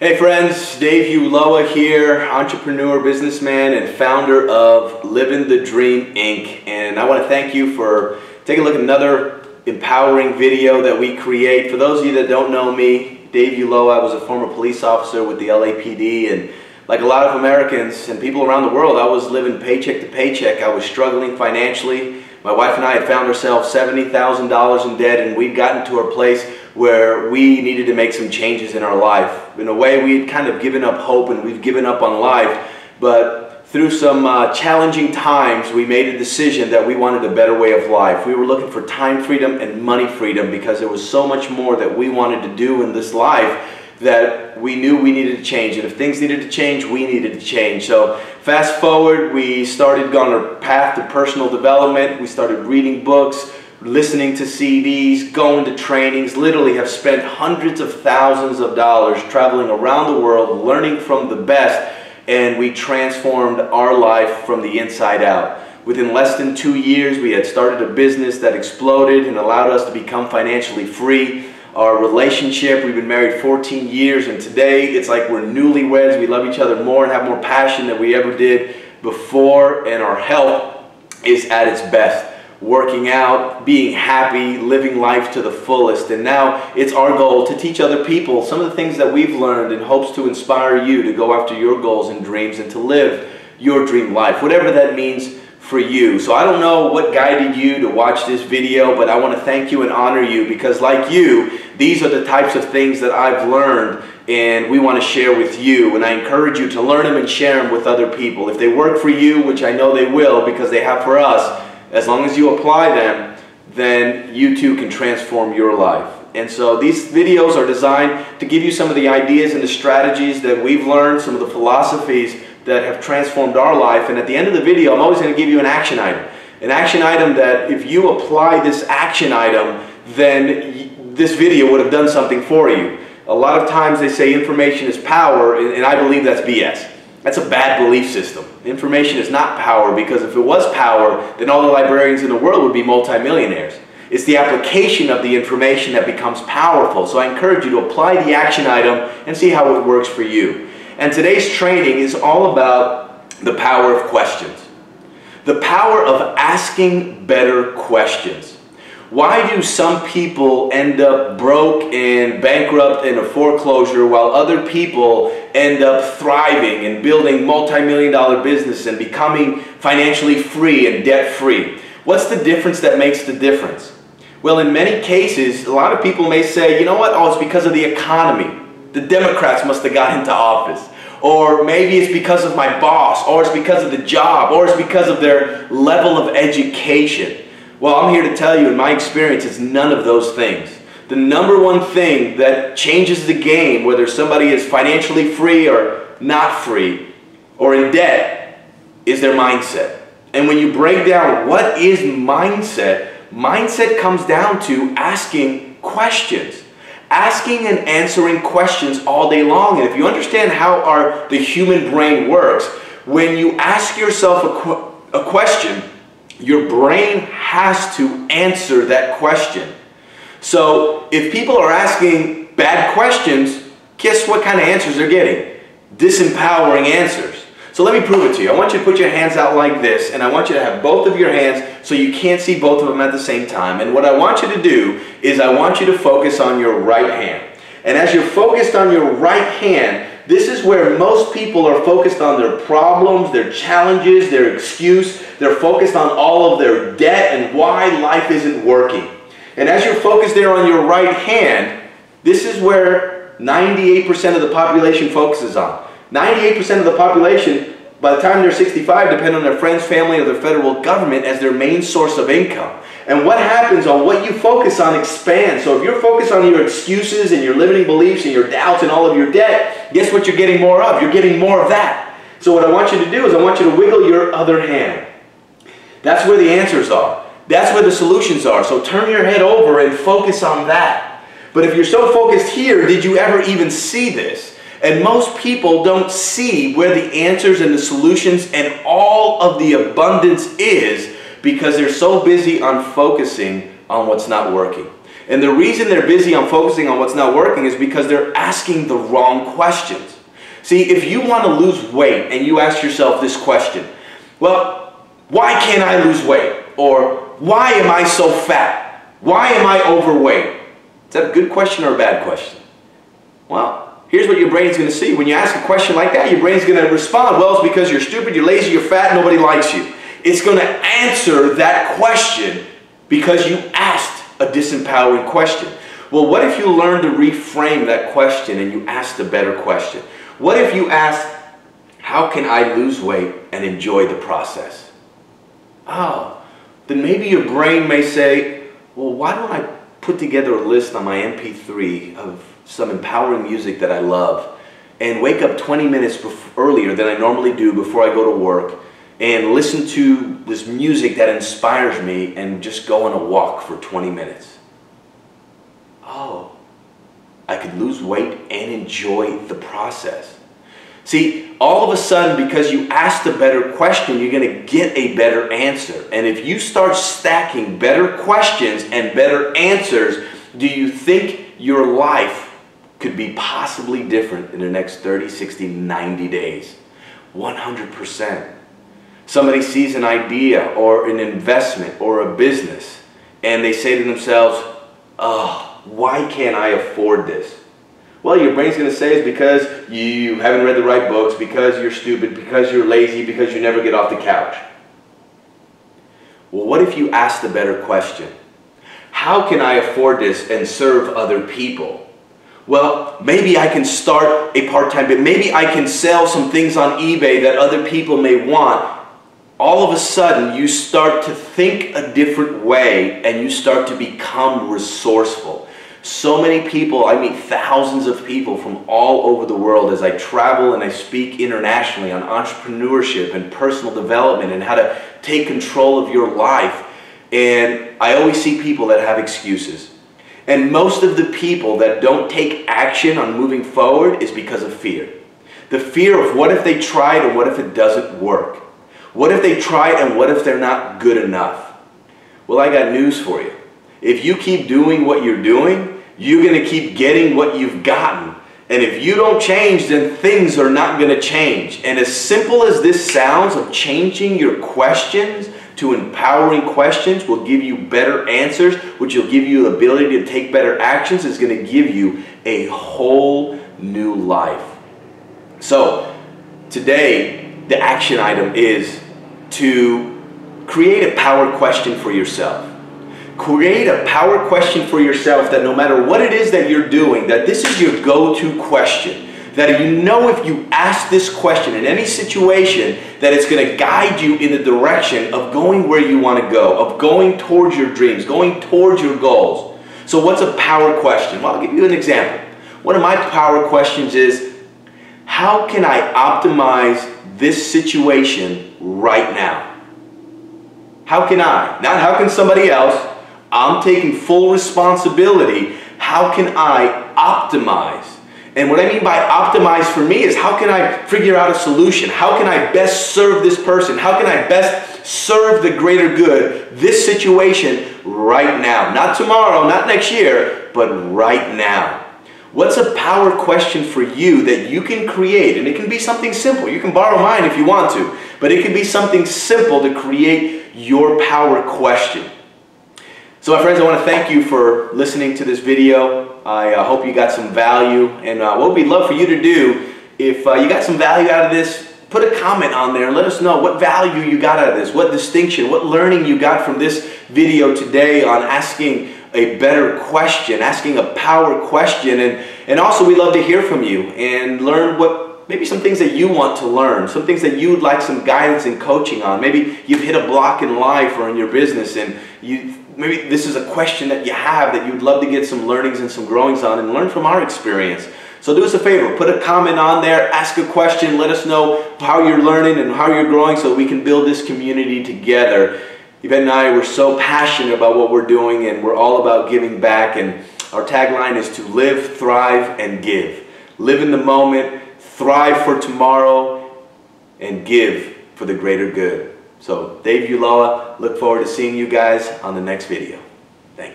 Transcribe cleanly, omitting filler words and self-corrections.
Hey friends, Dave Ulloa here, entrepreneur, businessman, and founder of Living the Dream Inc. And I want to thank you for taking a look at another empowering video that we create. For those of you that don't know me, Dave Ulloa, I was a former police officer with the LAPD, and like a lot of Americans and people around the world, I was living paycheck to paycheck. I was struggling financially. My wife and I had found ourselves $70,000 in debt, and we'd gotten to a place where we needed to make some changes in our life. In a way, we had kind of given up hope and we've given up on life, but through some challenging times, we made a decision that we wanted a better way of life. We were looking for time freedom and money freedom because there was so much more that we wanted to do in this life that we knew we needed to change. And if things needed to change, we needed to change. So fast forward, we started on our path to personal development. We started reading books, listening to CDs, going to trainings, literally have spent hundreds of thousands of dollars traveling around the world, learning from the best, and we transformed our life from the inside out. Within less than 2 years, we had started a business that exploded and allowed us to become financially free. Our relationship, we've been married 14 years, and today it's like we're newlyweds. We love each other more and have more passion than we ever did before, and our health is at its best. Working out, being happy, living life to the fullest. And now it's our goal to teach other people some of the things that we've learned in hopes to inspire you to go after your goals and dreams and to live your dream life, whatever that means for you. So I don't know what guided you to watch this video, but I want to thank you and honor you because like you, these are the types of things that I've learned and we want to share with you, and I encourage you to learn them and share them with other people. If they work for you, which I know they will because they have for us, as long as you apply them, then you too can transform your life. And so these videos are designed to give you some of the ideas and the strategies that we've learned, some of the philosophies that have transformed our life. And at the end of the video, I'm always going to give you an action item. An action item that if you apply this action item, then this video would have done something for you. A lot of times they say information is power, and I believe that's BS. That's a bad belief system. Information is not power, because if it was power, then all the librarians in the world would be multimillionaires. It's the application of the information that becomes powerful. So I encourage you to apply the action item and see how it works for you. And today's training is all about the power of questions. The power of asking better questions. Why do some people end up broke and bankrupt in a foreclosure while other people end up thriving and building multi-million-dollar business and becoming financially free and debt-free? What's the difference that makes the difference? Well, in many cases, a lot of people may say, you know what, oh, it's because of the economy. The Democrats must have got into office. Or maybe it's because of my boss, or it's because of the job, or it's because of their level of education. Well, I'm here to tell you, in my experience, it's none of those things. The number one thing that changes the game, whether somebody is financially free or not free, or in debt, is their mindset. And when you break down what is mindset, mindset comes down to asking questions. Asking and answering questions all day long. And if you understand how the human brain works, when you ask yourself a question, your brain has to answer that question. So if people are asking bad questions, guess what kind of answers they're getting? Disempowering answers. So let me prove it to you. I want you to put your hands out like this, and I want you to have both of your hands so you can't see both of them at the same time. And what I want you to do is I want you to focus on your right hand. And as you're focused on your right hand, this is where most people are focused on their problems, their challenges, their excuse. They're focused on all of their debt and why life isn't working. And as you're focused there on your right hand, this is where 98% of the population focuses on. 98% of the population, by the time they're 65, depend on their friends, family, or the federal government as their main source of income. And what happens on what you focus on expands. So if you're focused on your excuses and your limiting beliefs and your doubts and all of your debt, guess what you're getting more of? You're getting more of that. So what I want you to do is I want you to wiggle your other hand. That's where the answers are. That's where the solutions are. So turn your head over and focus on that. But if you're so focused here, did you ever even see this? And most people don't see where the answers and the solutions and all of the abundance is because they're so busy on focusing on what's not working. And the reason they're busy on focusing on what's not working is because they're asking the wrong questions. See, if you want to lose weight and you ask yourself this question, well, why can't I lose weight? Or why am I so fat? Why am I overweight? Is that a good question or a bad question? Well, here's what your brain's going to see. When you ask a question like that, your brain's going to respond, well, it's because you're stupid, you're lazy, you're fat, nobody likes you. It's going to answer that question because you asked a disempowering question. Well, what if you learn to reframe that question and you asked a better question? What if you asked, how can I lose weight and enjoy the process? Oh, then maybe your brain may say, well, why don't I put together a list on my MP3 of some empowering music that I love and wake up 20 minutes earlier than I normally do before I go to work and listen to this music that inspires me and just go on a walk for 20 minutes. Oh, I could lose weight and enjoy the process. See, all of a sudden, because you asked a better question, you're going to get a better answer. And if you start stacking better questions and better answers, do you think your life could be possibly different in the next 30, 60, 90 days? 100%. Somebody sees an idea or an investment or a business and they say to themselves, oh, why can't I afford this? Well, your brain's going to say it's because you haven't read the right books, because you're stupid, because you're lazy, because you never get off the couch. Well, what if you asked a better question? How can I afford this and serve other people? Well, maybe I can start a part-time business. Maybe I can sell some things on eBay that other people may want. All of a sudden, you start to think a different way and you start to become resourceful. So many people, I meet thousands of people from all over the world as I travel and I speak internationally on entrepreneurship and personal development and how to take control of your life. And I always see people that have excuses. And most of the people that don't take action on moving forward is because of fear. The fear of what if they tried and what if it doesn't work? What if they tried and what if they're not good enough? Well, I got news for you. If you keep doing what you're doing, you're going to keep getting what you've gotten. And if you don't change, then things are not going to change. And as simple as this sounds, of changing your questions to empowering questions will give you better answers, which will give you the ability to take better actions, is going to give you a whole new life. So today, the action item is to create a power question for yourself. Create a power question for yourself that no matter what it is that you're doing, that this is your go-to question. That you know if you ask this question in any situation, that it's going to guide you in the direction of going where you want to go, of going towards your dreams, going towards your goals. So what's a power question? Well, I'll give you an example. One of my power questions is, how can I optimize this situation right now? How can I? Not how can somebody else. I'm taking full responsibility. How can I optimize? And what I mean by optimize for me is, how can I figure out a solution? How can I best serve this person? How can I best serve the greater good, this situation right now? Not tomorrow, not next year, but right now. What's a power question for you that you can create? And it can be something simple. You can borrow mine if you want to, but it can be something simple to create your power question. So my friends, I want to thank you for listening to this video. I hope you got some value. And what we'd love for you to do, if you got some value out of this, put a comment on there and let us know what value you got out of this, what distinction, what learning you got from this video today on asking a better question, asking a power question. And also we'd love to hear from you and learn what, maybe some things that you want to learn, some things that you'd like some guidance and coaching on. Maybe you've hit a block in life or in your business and maybe this is a question that you have that you'd love to get some learnings and some growings on and learn from our experience. So do us a favor, put a comment on there, ask a question, let us know how you're learning and how you're growing so we can build this community together. Yvette and I, we're so passionate about what we're doing and we're all about giving back, and our tagline is to live, thrive, and give. Live in the moment, thrive for tomorrow, and give for the greater good. So Dave Ulloa, look forward to seeing you guys on the next video.